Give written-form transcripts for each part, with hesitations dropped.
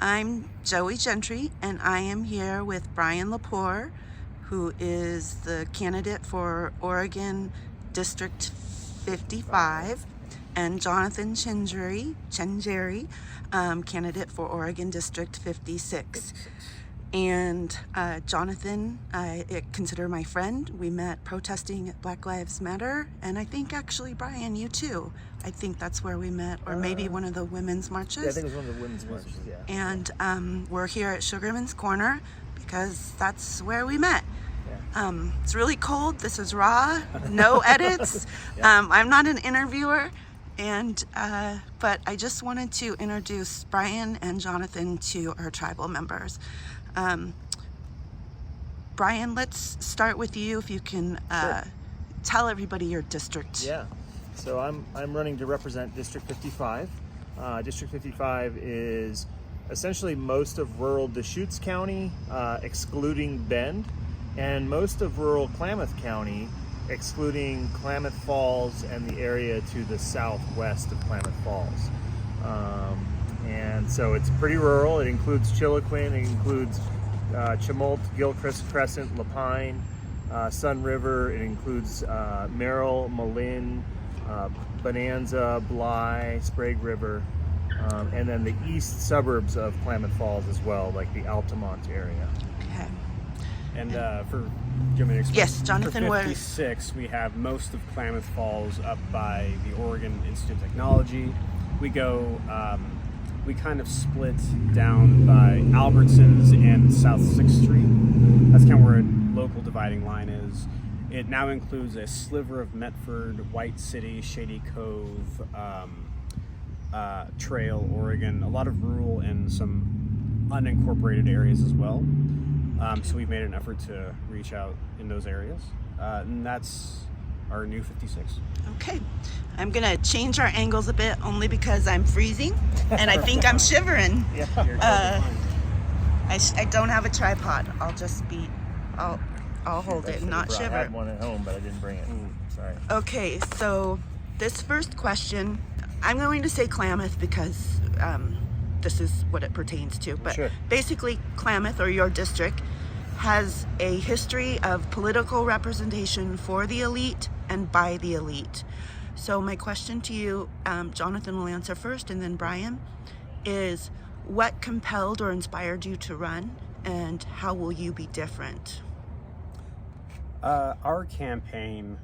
I'm Joey Gentry, and I am here with Brian Lepore, who is the candidate for Oregon District 55, and Jonathan Chenjeri, candidate for Oregon District 56. And Jonathan, I consider my friend. We met protesting at Black Lives Matter, and I think actually, Brian, you too. I think that's where we met, or maybe one of the women's marches. Yeah, I think it was one of the women's marches, yeah. And we're here at Sugarman's Corner because that's where we met. Yeah. It's really cold. This is raw, no edits. Yeah. I'm not an interviewer, and but I just wanted to introduce Brian and Jonathan to our tribal members. Brian, let's start with you. If you can Sure. tell everybody your district. Yeah, so I'm running to represent District 55. District 55 is essentially most of rural Deschutes County, excluding Bend, and most of rural Klamath County, excluding Klamath Falls and the area to the southwest of Klamath Falls. And so it's pretty rural. It includes Chiloquin, it includes Chemult, Gilchrist Crescent, Lapine, Sun River. It includes Merrill, Malin, Bonanza, Bly, Sprague River, and then the east suburbs of Klamath Falls as well, like the Altamont area. Okay. And do you want me to explain? Yes, Jonathan. For 56, we have most of Klamath Falls up by the Oregon Institute of Technology. We go, we kind of split down by Albertsons and South 6th Street. That's kind of where a local dividing line is. It now includes a sliver of Medford, White City, Shady Cove, Trail, Oregon, a lot of rural and some unincorporated areas as well. So we've made an effort to reach out in those areas. And that's our new 56. Okay. I'm going to change our angles a bit only because I'm freezing and I think I'm shivering. Yeah, you're totally fine. I don't have a tripod. I'll hold it and not shiver. I had one at home, but I didn't bring it. Sorry. Okay, so this first question, I'm going to say Klamath because this is what it pertains to. But Sure. Basically, Klamath, or your district, has a history of political representation for the elite and by the elite. So my question to you, Jonathan will answer first, and then Brian, is what compelled or inspired you to run, and how will you be different? Our campaign,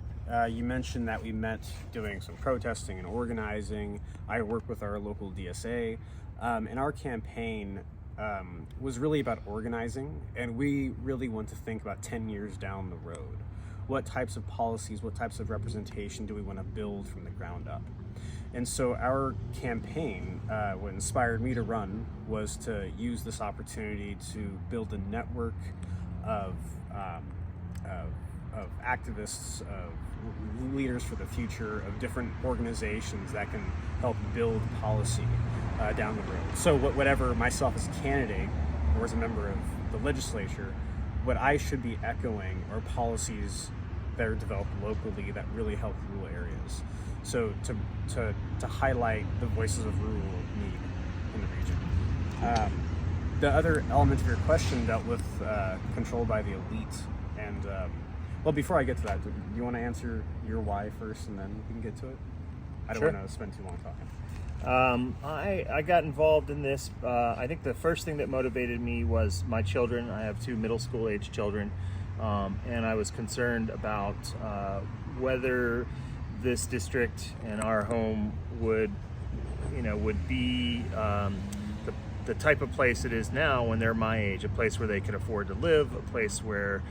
you mentioned that we met doing some protesting and organizing. I work with our local DSA, and our campaign was really about organizing, and we really want to think about 10 years down the road. What types of policies, what types of representation do we want to build from the ground up? And so our campaign, what inspired me to run, was to use this opportunity to build a network of activists, of leaders for the future, of different organizations that can help build policy down the road. So whatever myself as a candidate or as a member of the legislature, what I should be echoing are policies that are developed locally that really help rural areas. So to highlight the voices of rural need in the region. The other element of your question dealt with control by the elite. And well, before I get to that, do you want to answer your why first and then we can get to it? I don't Sure. want to spend too long talking. I got involved in this. I think the first thing that motivated me was my children. I have 2 middle school age children, and I was concerned about whether this district and our home would be the type of place it is now when they're my age, a place where they could afford to live, a place where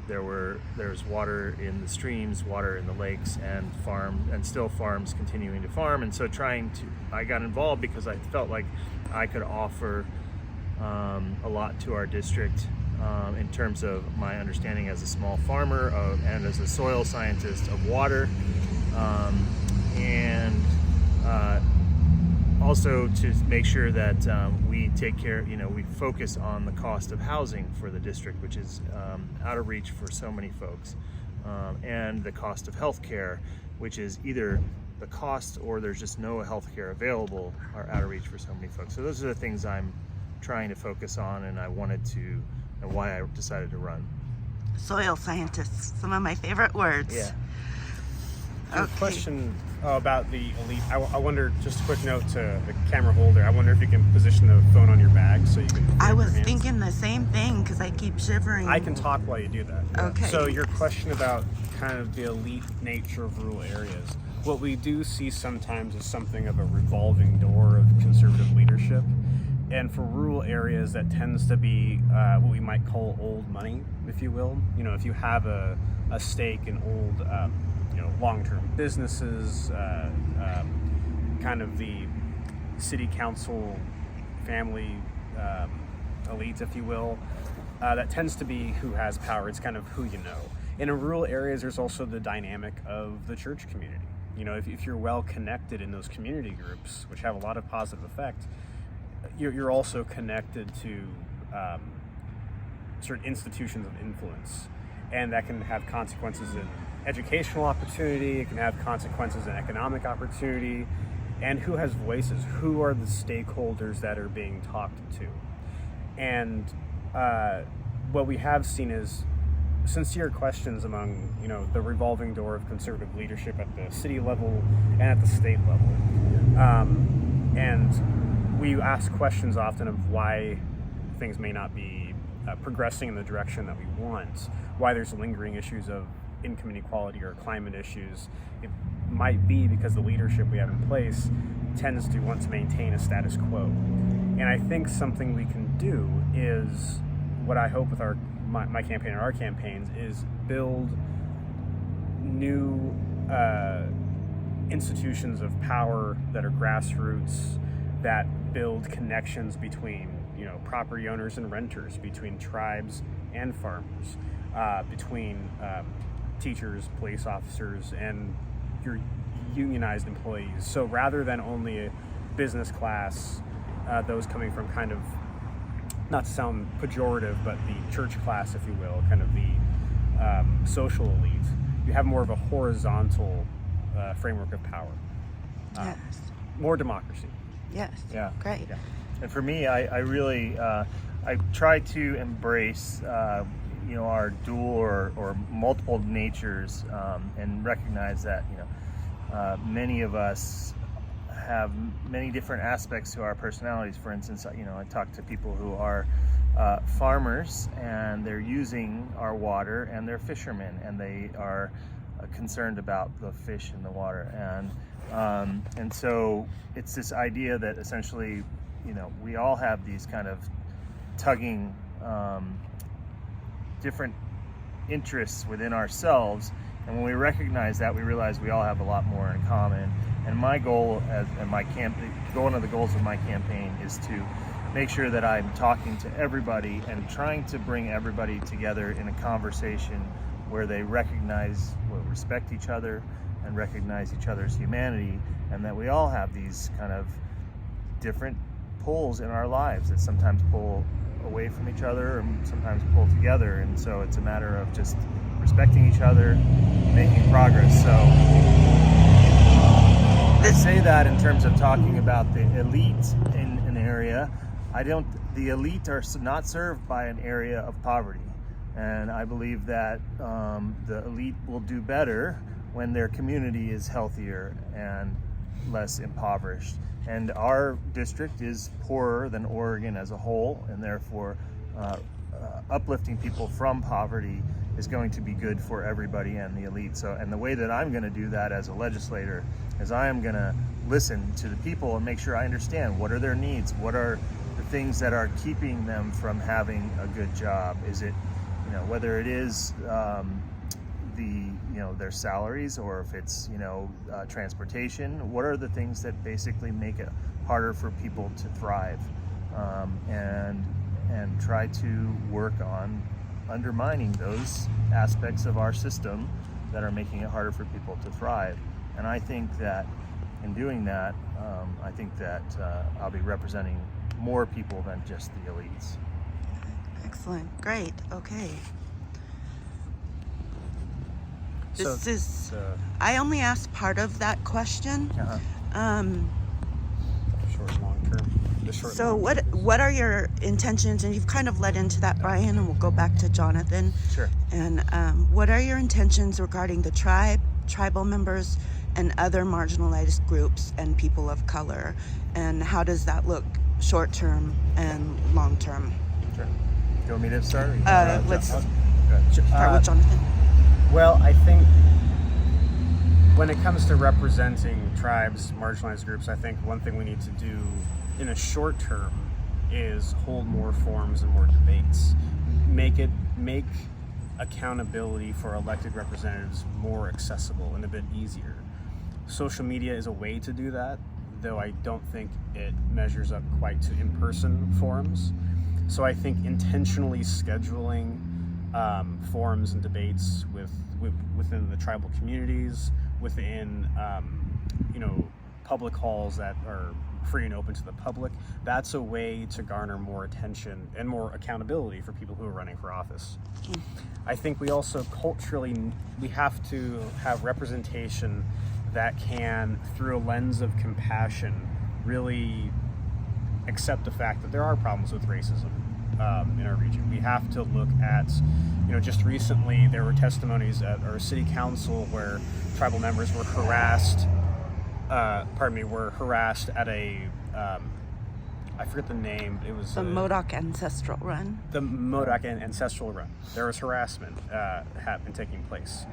there's water in the streams, water in the lakes, and still farms continuing to farm. And so I got involved because I felt like I could offer a lot to our district in terms of my understanding as a small farmer and as a soil scientist of water, and also to make sure that we take care, we focus on the cost of housing for the district, which is out of reach for so many folks, and the cost of health care, which is either the cost, or there's just no healthcare available, are out of reach for so many folks. So those are the things I'm trying to focus on, and I wanted to, and why I decided to run. Soil scientists, some of my favorite words. Yeah. Your question about the elite, I wonder, just a quick note to the camera holder, I wonder if you can position the phone on your bag so you can I your was hands. thinking the same thing because I keep shivering. I can talk while you do that. Okay. So your question about kind of the elite nature of rural areas, what we do see sometimes is something of a revolving door of conservative leadership. And for rural areas, that tends to be what we might call old money, if you will. You know, if you have a stake in old, long-term businesses, kind of the city council family elites, if you will, that tends to be who has power. It's kind of who you know. And in rural areas, there's also the dynamic of the church community. You know, if you're well connected in those community groups, which have a lot of positive effect, you're also connected to certain institutions of influence, and that can have consequences in educational opportunity, it can have consequences in economic opportunity, and who has voices, who are the stakeholders that are being talked to. And what we have seen is sincere questions among, the revolving door of conservative leadership at the city level and at the state level. And we ask questions often of why things may not be progressing in the direction that we want, why there's lingering issues of income inequality or climate issues. It might be because the leadership we have in place tends to want to maintain a status quo. And I think something we can do is, what I hope with my campaign and our campaigns, is build new institutions of power that are grassroots, that build connections between property owners and renters, between tribes and farmers, between teachers, police officers, and your unionized employees. So rather than only a business class, those coming from kind of, not to sound pejorative, but the church class, if you will, kind of the social elite, you have more of a horizontal framework of power. Yes. More democracy. Yes. Yeah. Great. Yeah. And for me, I really, I try to embrace, our dual or multiple natures, and recognize that, many of us have many different aspects to our personalities. For instance, I talk to people who are farmers, and they're using our water, and they're fishermen, and they are concerned about the fish in the water. And so it's this idea that essentially, we all have these kind of tugging different interests within ourselves, and when we recognize that, we realize we all have a lot more in common. And my goal one of the goals of my campaign is to make sure that I'm talking to everybody and trying to bring everybody together in a conversation where they respect each other and recognize each other's humanity, and that we all have these kind of different pulls in our lives that sometimes pull away from each other and sometimes pull together. And so it's a matter of just respecting each other, making progress. So I say that in terms of talking about the elite in an area. The elite are not served by an area of poverty. And I believe that the elite will do better when their community is healthier and less impoverished. And our district is poorer than Oregon as a whole, and therefore uplifting people from poverty is going to be good for everybody and the elite. And the way that I'm going to do that as a legislator is I am going to listen to the people and make sure I understand what are their needs, what are the things that are keeping them from having a good job. Is it, whether it is their salaries, or if it's transportation, what are the things that basically make it harder for people to thrive, and try to work on undermining those aspects of our system that are making it harder for people to thrive. And I think that in doing that, I think that I'll be representing more people than just the elites. Excellent. Great. Okay. I only asked part of that question. Short and long term. So what are your intentions? And you've kind of led into that, Brian, and we'll go back to Jonathan. Sure. And what are your intentions regarding the tribal members, and other marginalized groups and people of color? And how does that look short term and long term? Sure. Do you want me to start? Let's Go start with Jonathan. Well, I think when it comes to representing tribes, marginalized groups, I think one thing we need to do in a short term is hold more forums and more debates. Make accountability for elected representatives more accessible and a bit easier. Social media is a way to do that, though I don't think it measures up quite to in-person forums. So I think intentionally scheduling forums and debates within the tribal communities, within public halls that are free and open to the public, that's a way to garner more attention and more accountability for people who are running for office. I think we also culturally, we have to have representation that can, through a lens of compassion, really accept the fact that there are problems with racism in our region. We have to look at, just recently there were testimonies at our city council where tribal members were harassed at a, I forget the name, it was... The Modoc Ancestral Run. The Modoc Ancestral Run. There was harassment taking place.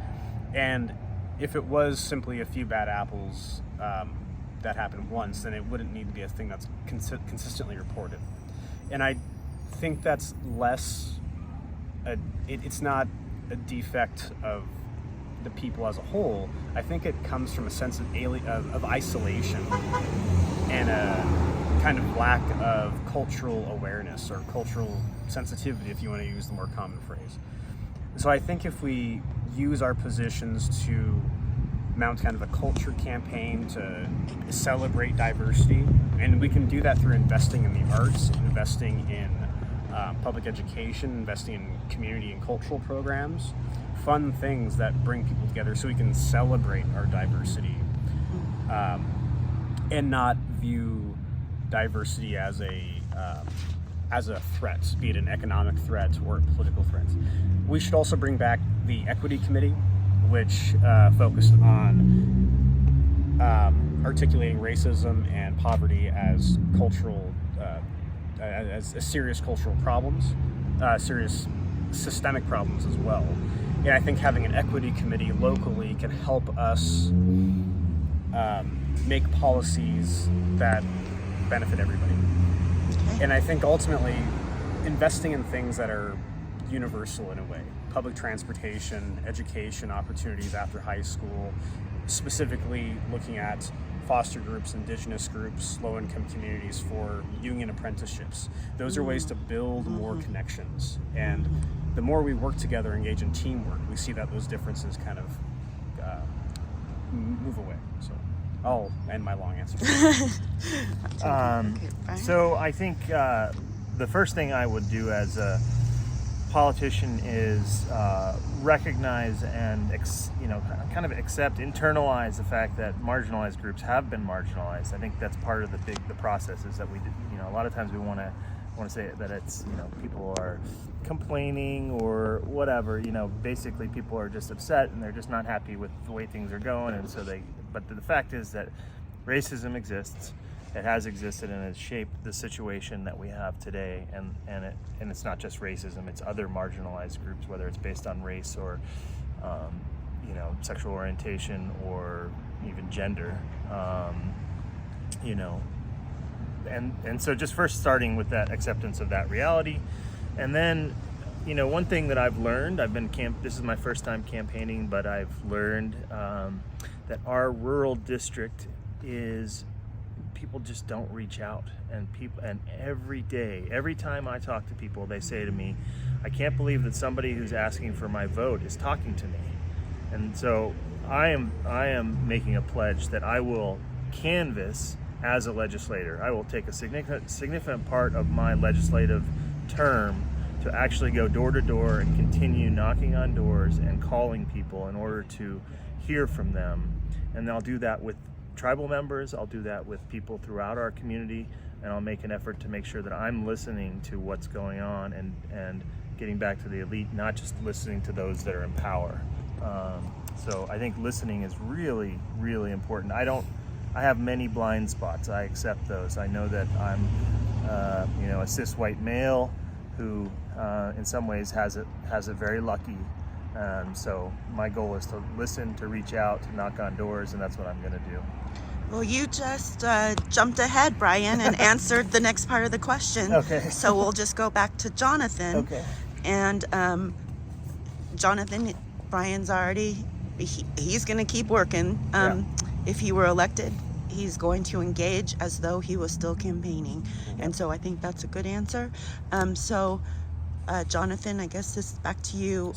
And if it was simply a few bad apples that happened once, then it wouldn't need to be a thing that's consistently reported. And I think that's less, it's not a defect of the people as a whole. I think it comes from a sense of isolation and a kind of lack of cultural awareness or cultural sensitivity, if you want to use the more common phrase. So I think if we use our positions to mount kind of a culture campaign to celebrate diversity, and we can do that through investing in the arts, investing in public education, investing in community and cultural programs, fun things that bring people together so we can celebrate our diversity and not view diversity as a threat, be it an economic threat or a political threat. We should also bring back the Equity Committee, which focused on articulating racism and poverty as cultural, as serious cultural problems, serious systemic problems as well. And I think having an equity committee locally can help us make policies that benefit everybody. And I think ultimately investing in things that are universal in a way, public transportation, education opportunities after high school, specifically looking at foster groups, indigenous groups, low-income communities for union apprenticeships. Those are ways to build more connections. And the more we work together, engage in teamwork, we see that those differences kind of move away. So I'll end my long answer. So I think the first thing I would do as a politician is recognize and kind of accept, internalize the fact that marginalized groups have been marginalized. I think that's part of the process is that we a lot of times we want to say that it's people are complaining or whatever, basically people are just upset and they're just not happy with the way things are going, and so but the fact is that racism exists. It has existed and has shaped the situation that we have today, and it's not just racism, it's other marginalized groups, whether it's based on race or sexual orientation or even gender, and so just first starting with that acceptance of that reality. And then one thing that I've learned, this is my first time campaigning, but I've learned that our rural district is, people just don't reach out, and every time I talk to people, they say to me, I can't believe that somebody who's asking for my vote is talking to me. And so I am making a pledge that I will canvass as a legislator. I will take a significant part of my legislative term to actually go door to door and continue knocking on doors and calling people in order to hear from them. And I'll do that with tribal members, I'll do that with people throughout our community, and I'll make an effort to make sure that I'm listening to what's going on and getting back to the elite, not just listening to those that are in power. So I think listening is really, really important. I have many blind spots. I accept those. I know that I'm, a cis white male who, in some ways, has it very lucky. So my goal is to listen, to reach out, to knock on doors, and that's what I'm going to do. Well, you just jumped ahead, Brian, and answered the next part of the question. Okay. So we'll just go back to Jonathan. Okay. And Jonathan, Brian's already, he's going to keep working. If he were elected, he's going to engage as though he was still campaigning. And so I think that's a good answer. Jonathan, I guess this is back to you.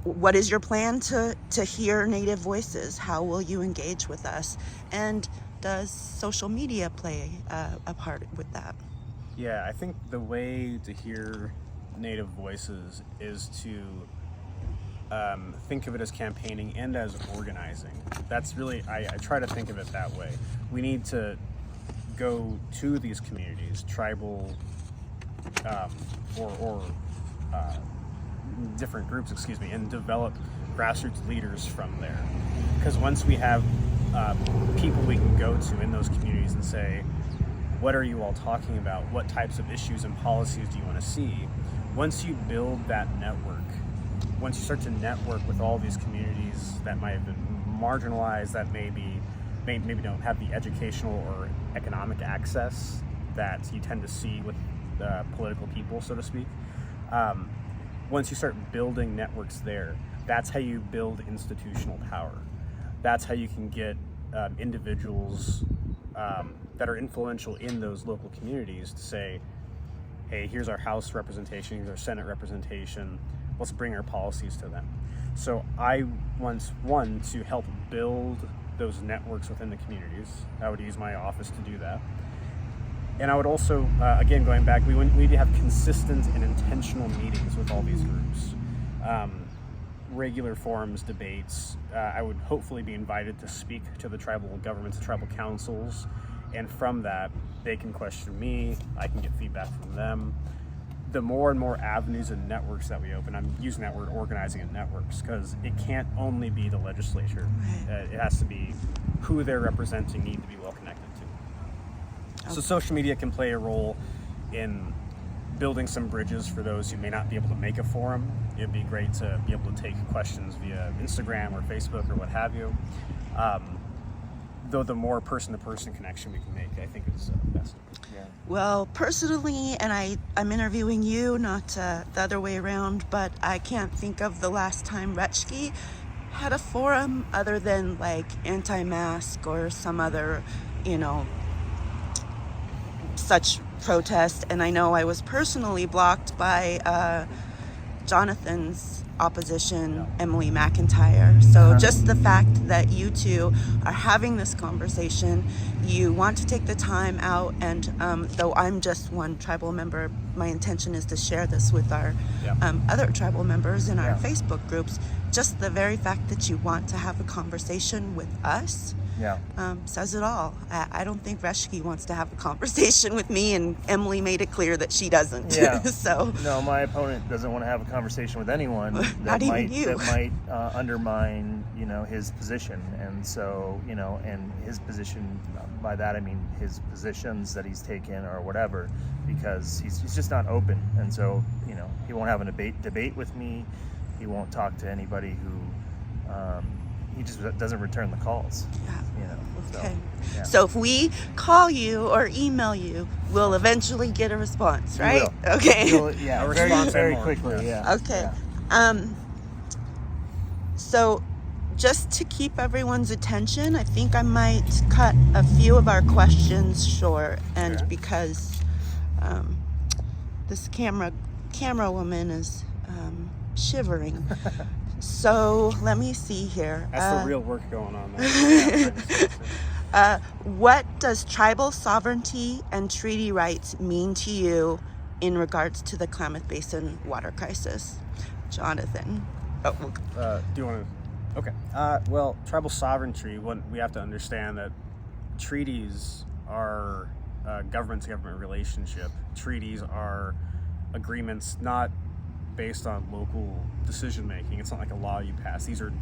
What is your plan to hear Native voices? How will you engage with us? And does social media play a part with that? Yeah, I think the way to hear Native voices is to think of it as campaigning and as organizing. That's really, I try to think of it that way. We need to go to these communities, tribal or different groups, and develop grassroots leaders from there. Because once we have people we can go to in those communities and say, what are you all talking about? What types of issues and policies do you want to see? Once you build that network, once you start to network with all these communities that might have been marginalized, that maybe don't have the educational or economic access that you tend to see with political people, so to speak, once you start building networks there, that's how you build institutional power. That's how you can get individuals that are influential in those local communities to say, hey, here's our House representation, here's our Senate representation, let's bring our policies to them. So I want to help build those networks within the communities. I would use my office to do that. And I would also, again, going back, we need to have consistent and intentional meetings with all these groups. Regular forums, debates. I would hopefully be invited to speak to the tribal governments, tribal councils, and from that, they can question me, I can get feedback from them. The more and more avenues and networks that we open, I'm using that word organizing in networks, because it can't only be the legislature. It has to be who they're representing need to be well connected to. Okay. So social media can play a role in building some bridges for those who may not be able to make a forum. It'd be great to be able to take questions via Instagram or Facebook or what have you. Though the more person-to-person connection we can make, I think is best. Yeah. Well, personally, and I'm interviewing you, not the other way around, but I can't think of the last time Retschke had a forum other than like anti-mask or some other, such protest. And I know I was personally blocked by Jonathan's opposition, Emily McIntyre. So just the fact that you two are having this conversation, you want to take the time out, and though I'm just one tribal member, my intention is to share this with our other tribal members in our Facebook groups. Just the very fact that you want to have a conversation with us says it all. I don't think Retschke wants to have a conversation with me, and Emily made it clear that she doesn't. Yeah. So no, my opponent doesn't want to have a conversation with anyone Not even you. that might undermine, his position, and so, and his position. By that I mean his positions that he's taken or whatever, because he's just not open, and so he won't have a debate with me. He won't talk to anybody who. He just doesn't return the calls. Okay. So if we call you or email you, we'll eventually get a response, right? We will. Okay. Very quickly. Yeah. Okay. Yeah. So just to keep everyone's attention, I think I might cut a few of our questions short, and because this camera woman is shivering. So let me see here. That's the real work going on there. What does tribal sovereignty and treaty rights mean to you in regards to the Klamath Basin water crisis? Jonathan. Oh, do you want to? Okay. Well, tribal sovereignty, we have to understand that treaties are government-to-government relationship. Treaties are agreements not based on local decision-making. It's not like a law you pass. These are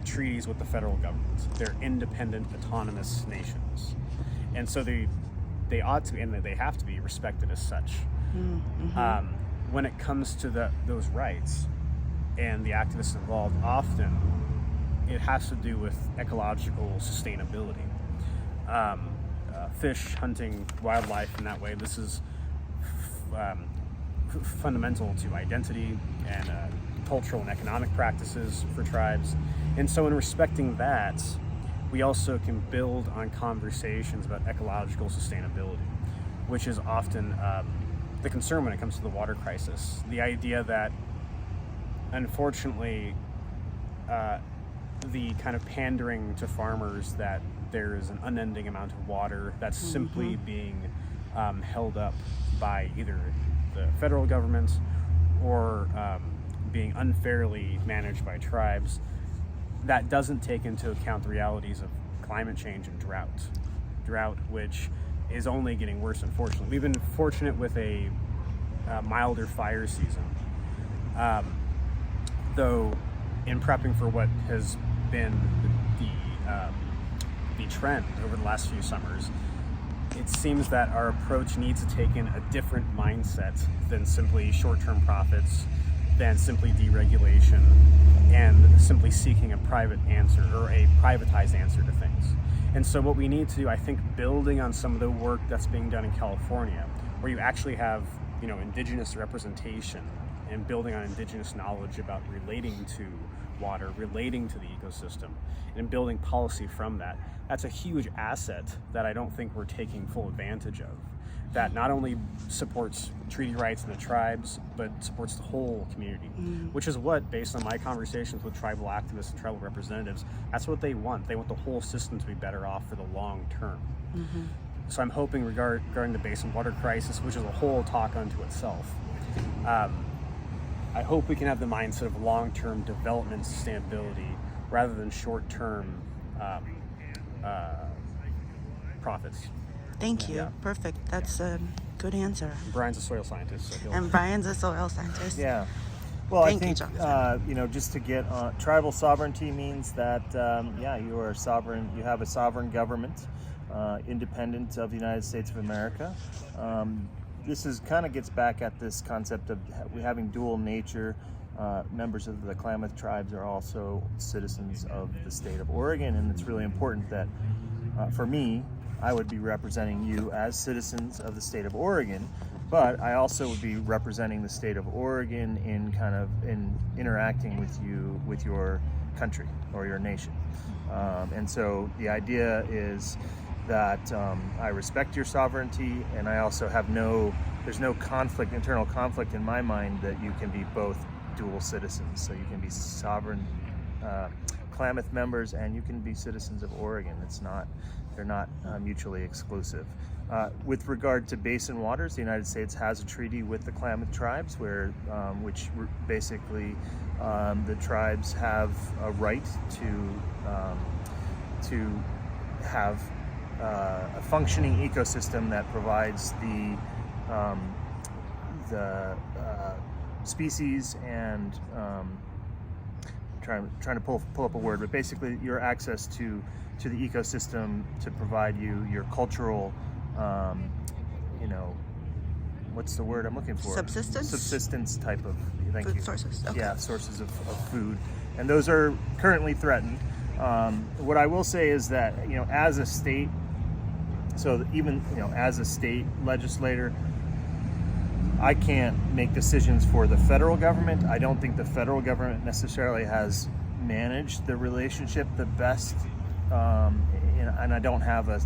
treaties with the federal government. They're independent, autonomous nations. And so they ought to, and they have to be respected as such. Mm-hmm. When it comes to those rights and the activists involved, often it has to do with ecological sustainability. Fish, hunting, wildlife in that way, this is fundamental to identity and cultural and economic practices for tribes. And so in respecting that, we also can build on conversations about ecological sustainability, which is often the concern when it comes to the water crisis. The idea that, unfortunately, the kind of pandering to farmers that there is an unending amount of water that's simply being held up by either the federal government or being unfairly managed by tribes, that doesn't take into account the realities of climate change and drought, which is only getting worse, unfortunately. We've been fortunate with a milder fire season, though in prepping for what has been the trend over the last few summers, it seems that our approach needs to take in a different mindset than simply short-term profits, than simply deregulation, and simply seeking a private answer or a privatized answer to things. And so what we need to do, I think, building on some of the work that's being done in California, where you actually have, indigenous representation and building on indigenous knowledge about relating to water, relating to the ecosystem, and building policy from that. That's a huge asset that I don't think we're taking full advantage of. That not only supports treaty rights in the tribes, but supports the whole community, which is what, based on my conversations with tribal activists and tribal representatives, that's what they want. They want the whole system to be better off for the long term. Mm-hmm. So I'm hoping regarding the basin water crisis, which is a whole talk unto itself, I hope we can have the mindset of long-term development sustainability rather than short-term profits. Thank you. Yeah. Perfect. That's a good answer. Brian's a soil scientist. And Brian's a soil scientist. Yeah. Well, Thank I think, just to get on, tribal sovereignty means that, you are sovereign, you have a sovereign government, independent of the United States of America. This kind of gets back at this concept of having dual nature. Members of the Klamath tribes are also citizens of the state of Oregon, and it's really important that, for me, I would be representing you as citizens of the state of Oregon, but I also would be representing the state of Oregon in interacting with you, with your country or your nation. And so the idea is that I respect your sovereignty, and I also have there's no conflict, internal conflict in my mind that you can be both dual citizens. So you can be sovereign Klamath members and you can be citizens of Oregon. They're not mutually exclusive. With regard to basin waters, the United States has a treaty with the Klamath tribes which basically the tribes have a right to have a functioning ecosystem that provides the species and trying to pull up a word, but basically your access to the ecosystem to provide you your cultural, what's the word I'm looking for? Subsistence type of food sources. Okay. Yeah, sources of food, and those are currently threatened. What I will say is that as a state. So even as a state legislator, I can't make decisions for the federal government. I don't think the federal government necessarily has managed the relationship the best, and I don't have a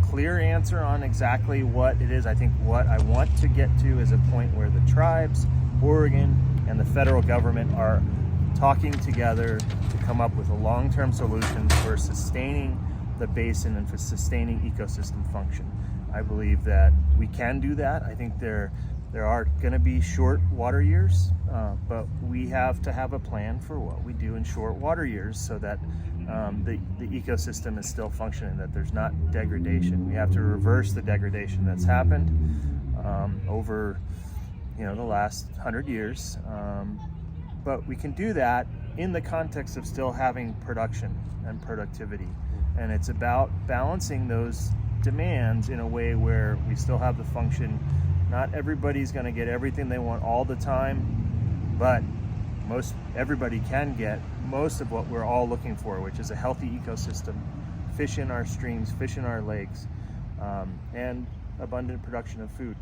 clear answer on exactly what it is. I think what I want to get to is a point where the tribes, Oregon, and the federal government are talking together to come up with a long-term solution for sustaining the basin and for sustaining ecosystem function. I believe that we can do that. I think There are going to be short water years, but we have to have a plan for what we do in short water years so that the ecosystem is still functioning, that there's not degradation. We have to reverse the degradation that's happened over the last 100 years. But we can do that in the context of still having production and productivity. And it's about balancing those demands in a way where we still have the function. Not everybody's going to get everything they want all the time, but everybody can get most of what we're all looking for, which is a healthy ecosystem, fish in our streams, fish in our lakes, and abundant production of food.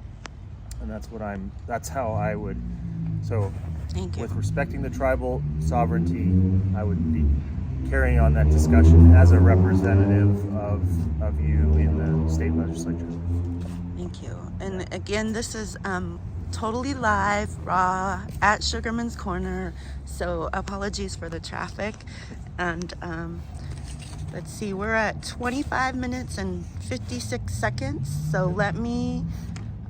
And that's how I would. So Thank you. with respecting the tribal sovereignty, I would be carrying on that discussion as a representative of you in the state legislature. Thank you. And again, this is totally live, raw, at Sugarman's Corner. So apologies for the traffic. And let's see, we're at 25 minutes and 56 seconds. So let me,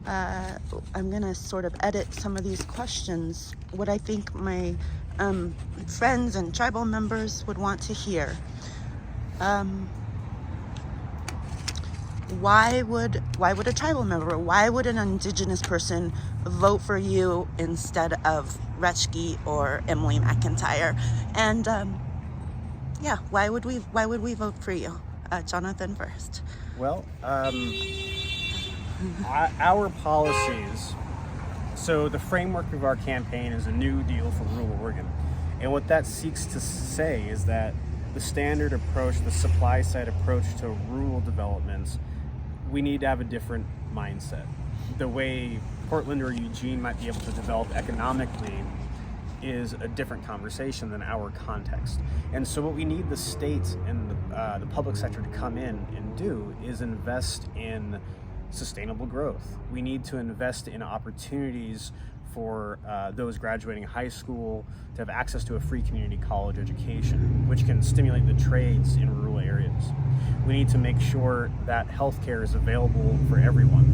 I'm going to sort of edit some of these questions, what I think my friends and tribal members would want to hear. Why would a tribal member, why would an indigenous person vote for you instead of Retschke or Emily McIntyre? And why would we vote for you? Jonathan first. Well, our policies, so the framework of our campaign is a New Deal for rural Oregon. And what that seeks to say is that the standard approach, the supply side approach to rural development, we need to have a different mindset. The way Portland or Eugene might be able to develop economically is a different conversation than our context. And so what we need the state and the public sector to come in and do is invest in sustainable growth. We need to invest in opportunities for those graduating high school to have access to a free community college education, which can stimulate the trades in rural areas. We need to make sure that healthcare is available for everyone.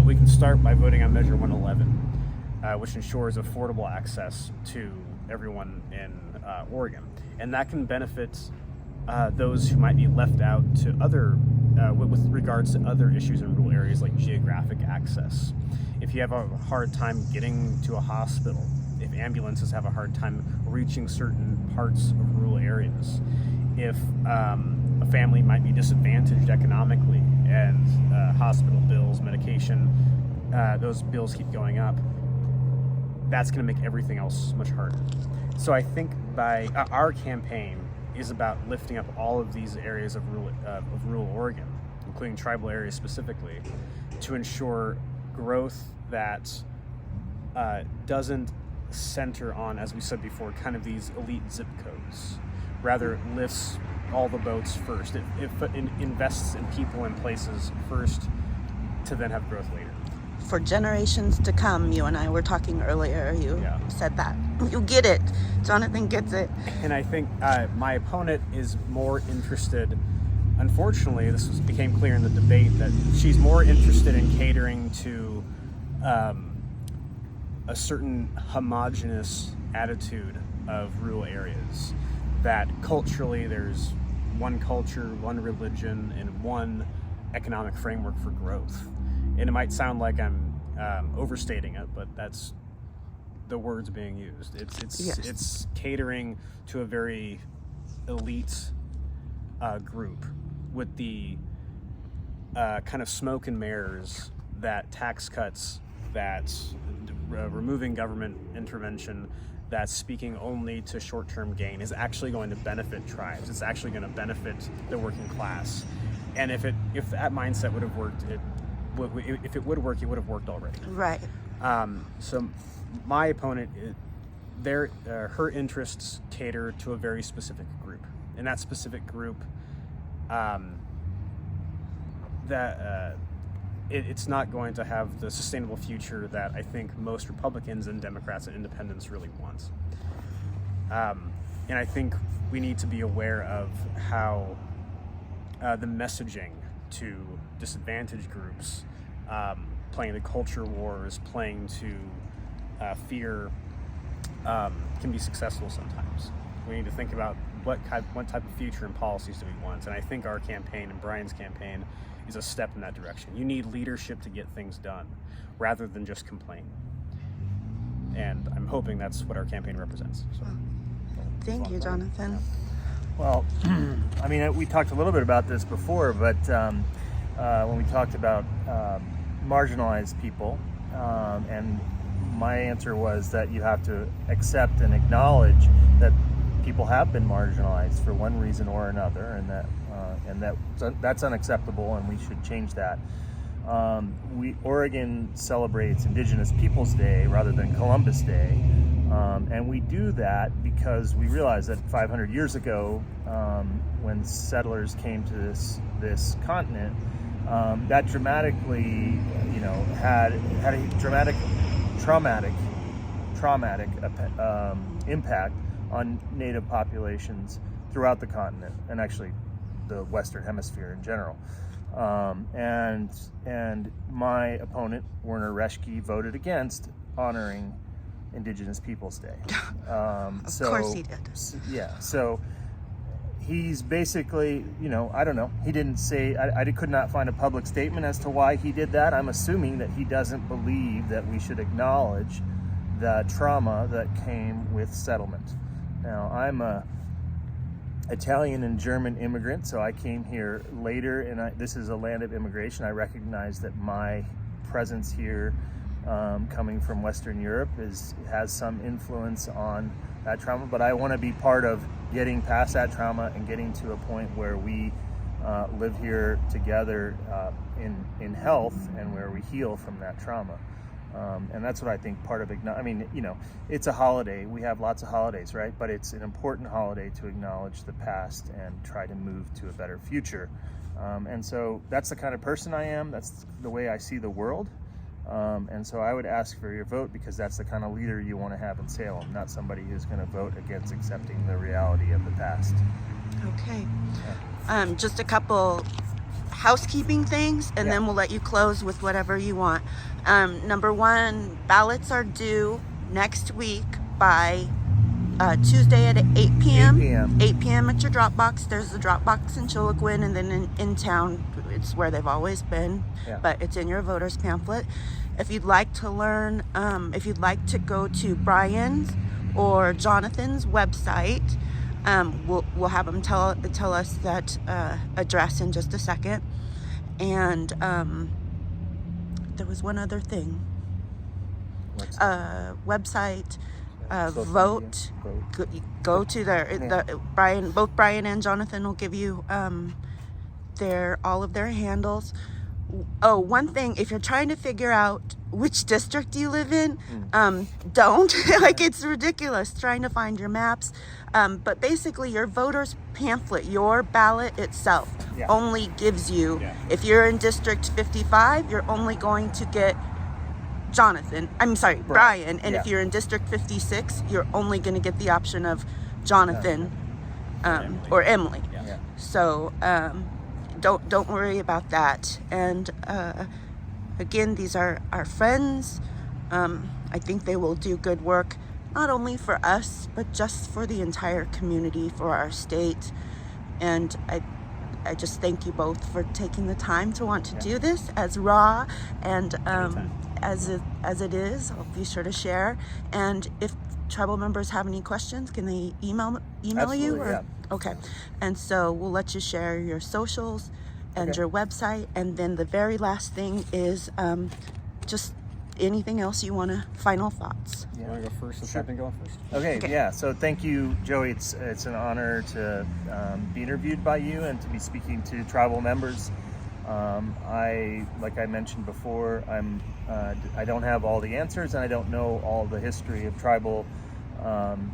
We can start by voting on Measure 111, which ensures affordable access to everyone in Oregon. And that can benefit those who might be left out to other, with regards to other issues in rural areas like geographic access. If you have a hard time getting to a hospital, if ambulances have a hard time reaching certain parts of rural areas, if a family might be disadvantaged economically and hospital bills, medication, those bills keep going up, that's going to make everything else much harder. So I think by our campaign is about lifting up all of these areas of rural Oregon, including tribal areas specifically, to ensure growth that doesn't center on, as we said before, kind of these elite zip codes. Rather, it lifts all the boats first. It invests in people and places first to then have growth later. For generations to come, you and I were talking earlier, you said that. You get it. Jonathan gets it. And I think my opponent is more interested, unfortunately, became clear in the debate, that she's more interested in catering to a certain homogenous attitude of rural areas, that culturally there's one culture, one religion, and one economic framework for growth. And it might sound like I'm overstating it, but that's the words being used. It's catering to a very elite group with the kind of smoke and mirrors that tax cuts, that removing government intervention, that's speaking only to short-term gain is actually going to benefit tribes. It's actually going to benefit the working class. And if that mindset would have worked, if it would work, it would have worked already. Right. So my opponent, her interests cater to a very specific group, and that specific group, it's not going to have the sustainable future that I think most Republicans and Democrats and independents really want. And I think we need to be aware of how the messaging to disadvantaged groups playing the culture wars, playing to fear, can be successful sometimes. We need to think about what type of future and policies do we want. And I think our campaign and Brian's campaign is a step in that direction. You need leadership to get things done rather than just complain. And I'm hoping that's what our campaign represents. So, Thank you, Jonathan. Well, I mean, we talked a little bit about this before, but when we talked about marginalized people, and my answer was that you have to accept and acknowledge that people have been marginalized for one reason or another, and that's unacceptable, and we should change that. Oregon celebrates Indigenous Peoples Day rather than Columbus Day, and we do that because we realize that 500 years ago, when settlers came to this continent, that dramatically, had a dramatic, traumatic impact on Native populations throughout the continent, and actually the Western Hemisphere in general. And my opponent, Werner Reschke, voted against honoring Indigenous Peoples Day. Of course he did. Yeah, so he's basically, I don't know. He didn't say, I could not find a public statement as to why he did that. I'm assuming that he doesn't believe that we should acknowledge the trauma that came with settlement. Now, I'm a Italian and German immigrant, so I came here later, and this is a land of immigration. I recognize that my presence here, coming from Western Europe, has some influence on that trauma, but I want to be part of getting past that trauma and getting to a point where we live here together in health, and where we heal from that trauma. And that's what I think part of it's a holiday. We have lots of holidays, right? But it's an important holiday to acknowledge the past and try to move to a better future. And so that's the kind of person I am. That's the way I see the world. And so I would ask for your vote, because that's the kind of leader you want to have in Salem, not somebody who's going to vote against accepting the reality of the past. Okay. Just a couple housekeeping things, and then we'll let you close with whatever you want. Number one, ballots are due next week by Tuesday at 8 p.m. 8 p.m. at your drop box. There's the drop box in Chiloquin, and then in town, it's where they've always been, but it's in your voter's pamphlet. If you'd like to learn, if you'd like to go to Brian's or Jonathan's website, we'll have them tell us that address in just a second. And there was one other thing. Website, vote. Go to both Brian and Jonathan will give you all of their handles. Oh, one thing, if you're trying to figure out which district you live in, don't. Like, it's ridiculous trying to find your maps. But basically, your voter's pamphlet, your ballot itself, only gives you, if you're in District 55, you're only going to get Brian. And if you're in District 56, you're only going to get the option of Jonathan or Emily. So don't worry about that. And again, these are our friends. I think they will do good work, not only for us, but just for the entire community, for our state. And I just thank you both for taking the time to want to do this, as raw and as it is. I'll be sure to share. And if tribal members have any questions, can they email you? Or? Okay. And so we'll let you share your socials and your website. And then the very last thing is just anything else you want to, final thoughts. You want to go first? I've been going first. Okay, yeah. So thank you, Joey. It's an honor to be interviewed by you and to be speaking to tribal members. Like I mentioned before, I don't have all the answers, and I don't know all the history of tribal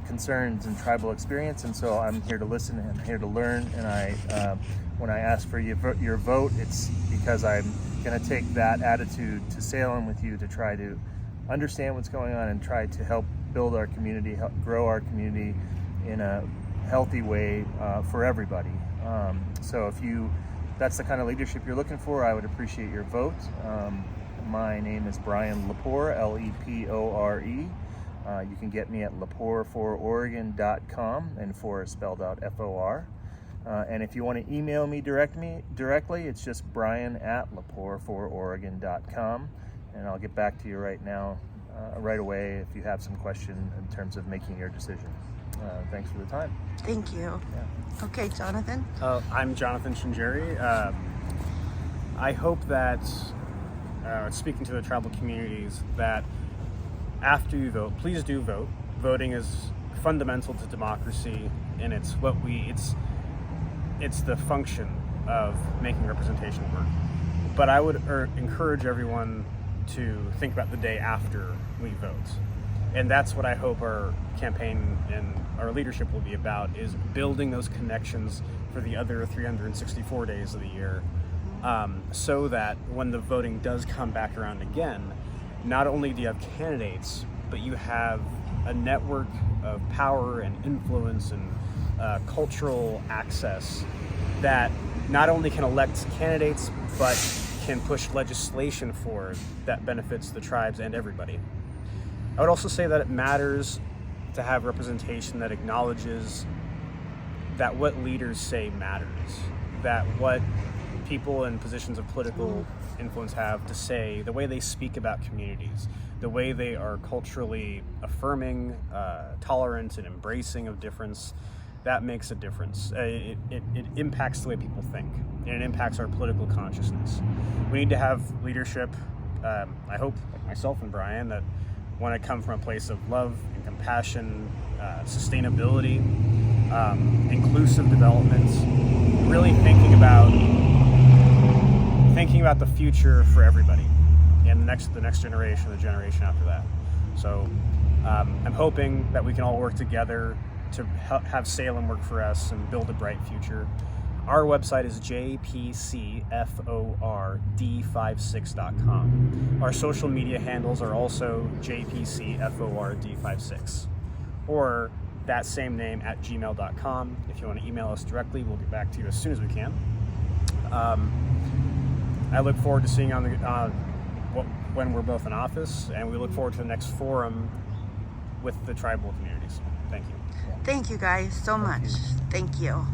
concerns and tribal experience, and so I'm here to listen and here to learn. And when I ask for your vote, it's because I'm going to take that attitude to Salem with you, to try to understand what's going on and try to help build our community, help grow our community in a healthy way for everybody. So if that's the kind of leadership you're looking for, I would appreciate your vote. My name is Brian Lepore, Lepore. You can get me at leporefororegon.com, and for is spelled out FOR. And if you want to email me directly, it's just Brian at leporefororegon.com, and I'll get back to you right away if you have some question in terms of making your decision. Thanks for the time. Thank you. Yeah. Okay, Jonathan. I'm Jonathan Chenjeri. I hope that, speaking to the tribal communities, that after you vote, please do vote. Voting is fundamental to democracy, and it's the function of making representation work. But I would encourage everyone to think about the day after we vote. And that's what I hope our campaign and our leadership will be about, is building those connections for the other 364 days of the year, so that when the voting does come back around again, not only do you have candidates, but you have a network of power and influence and cultural access that not only can elect candidates, but can push legislation forward that benefits the tribes and everybody. I would also say that it matters to have representation that acknowledges that what leaders say matters, that what people in positions of political influence have to say, the way they speak about communities, the way they are culturally affirming, tolerant, and embracing of difference, that makes a difference. It impacts the way people think, and it impacts our political consciousness. We need to have leadership, I hope, like myself and Brian, that want to come from a place of love and compassion, sustainability, inclusive development, really thinking about the future for everybody, and the next generation, the generation after that. So I'm hoping that we can all work together to have Salem work for us and build a bright future. Our website is jpcford56.com. Our social media handles are also jpcford56, or that same name at gmail.com. If you want to email us directly, we'll get back to you as soon as we can. I look forward to seeing you on when we're both in office, and we look forward to the next forum with the tribal communities. Thank you. Thank you guys so much. Thank you.